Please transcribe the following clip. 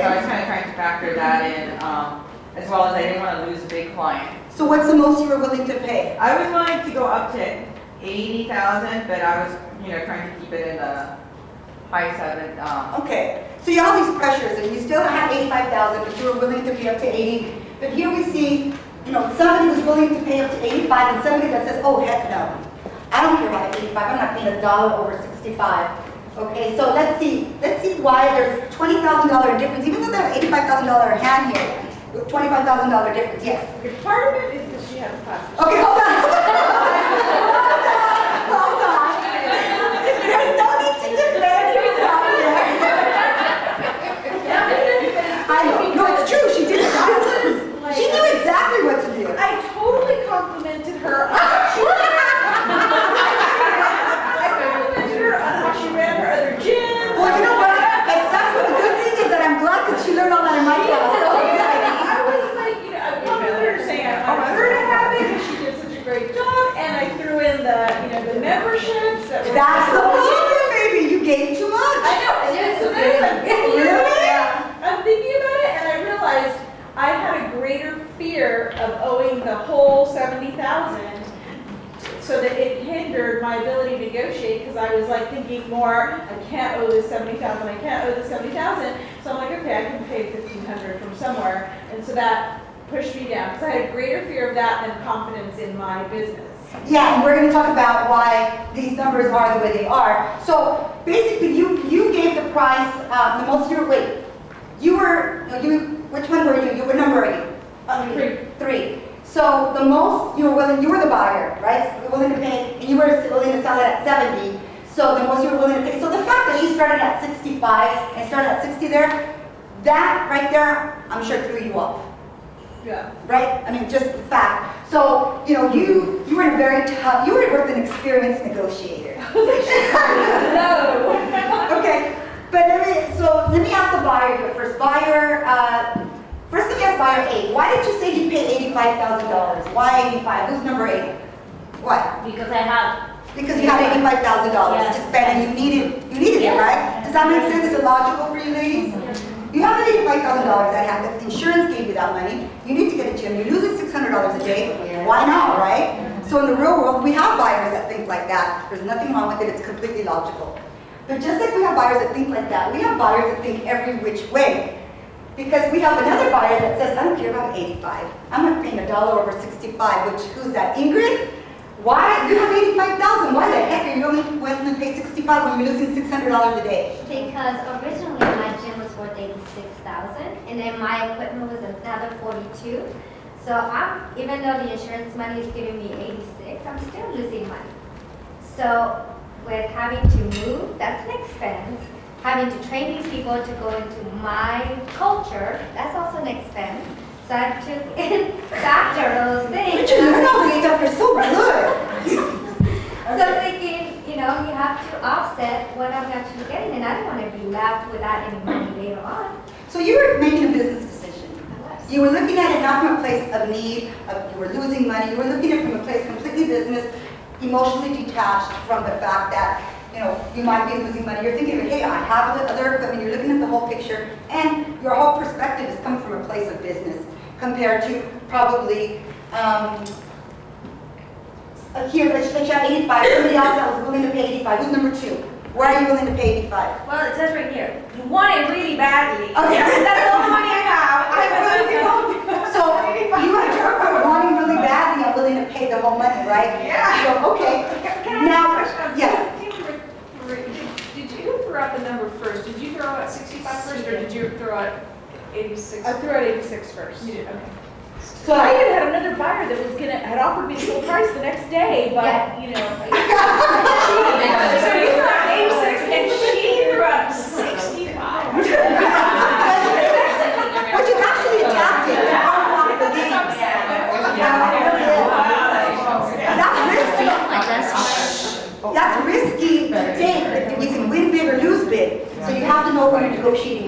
So I was kind of trying to factor that in, as well as I didn't want to lose a big client. So what's the most you were willing to pay? I was willing to go up to 80,000, but I was, trying to keep it in the high seven. Okay, so you have these pressures, and you still have 85,000, but you were willing to pay up to 80. But here we see, somebody who's willing to pay up to 85, and somebody that says, oh, heck no. I don't care about 85, I'm not paying $1 over 65. Okay, so let's see why there's $20,000 difference, even though they have $85,000 hand here, with $25,000 difference, yes. Part of it is that she has classes. Okay, hold on. Hold on. There's no need to defend yourself here. I know. No, it's true. She did it. She knew exactly what to do. I totally complimented her on what she ran. I complimented her on how she ran her other gym. Well, you know what? Except for the good thing is that I'm glad that she learned all that in my class. I was like, I complimented her saying I want her to have it because she did such a great job, and I threw in the memberships. That's the problem, baby. You gave too much. I know. So then I'm thinking about it. Yeah. I'm thinking about it, and I realized I had a greater fear of owing the whole $70,000, so that it hindered my ability to negotiate because I was like thinking more. I can't owe this $70,000. I can't owe this $70,000. So I'm like, okay, I can pay $1,500 from somewhere, and so that pushed me down because I had a greater fear of that than confidence in my business. Yeah, and we're going to talk about why these numbers are the way they are. So basically, you gave the price the most. Which one were you? You were number 8. 3. So the most you were willing. You were the buyer, right? You were willing to pay, and you were willing to sell it at 70. So the most you were willing to pay. So the fact that she started at 65 and started at 60 there, that right there, I'm sure threw you off. Yeah. Right? I mean, just the fact. So, you were in a very tough, you were with an experienced negotiator. No. Okay, but let me ask the buyer here first. First let me ask buyer 8. Why did you say you paid $85,000? Why 85? Who's number 8? What? Because I have. Because you had $85,000 to spend and you needed it, right? Does that make sense? Is it logical for you ladies? You have $85,000 at hand, the insurance gave you that money, you need to get a gym, you're losing $600 a day, why not, right? So in the real world, we have buyers that think like that. There's nothing wrong with it, it's completely logical. But just like we have buyers that think like that, we have buyers that think every which way. Because we have another buyer that says, I don't care about 85, I'm not paying $1 over 65, who's that, Ingrid? Why? You have 85,000. Why the heck are you only willing to pay 65 when you're losing $600 a day? Because originally my gym was worth 86,000, and then my equipment was another 42. So even though the insurance money is giving me 86, I'm still losing money. So with having to move, that's an expense. Having to train these people to go into my culture, that's also an expense. So I took in factor those things. But you learn all this stuff, you're so good. So thinking, you have to offset what I'm actually getting, and I don't want to be left without any money later on. So you were making a business decision. You were looking at it not from a place of need, you were losing money, you were looking at it from a place completely business, emotionally detached from the fact that you might be losing money. You're thinking, hey, I have the other equipment, you're looking at the whole picture, and your whole perspective is coming from a place of business compared to probably, here, let's have 85, somebody else that was willing to pay 85. Who's number 2? Why are you willing to pay 85? Well, it says right here, you want it really badly. Okay. That's all the money I have. So you are wanting really badly and willing to pay the whole money, right? Yeah. So, okay. Can I Now, ask a question? yeah. Did you throw out the number first? Did you throw out 65 first, or did you throw out 86? I threw out 86 first. You did, okay. So I even had another buyer that had offered me the full price the next day, but she so you threw out 86 and she threw out 65. But you actually attacked it. That's risky. That's risky to take. You can win big or lose big. So you have to know when you're negotiating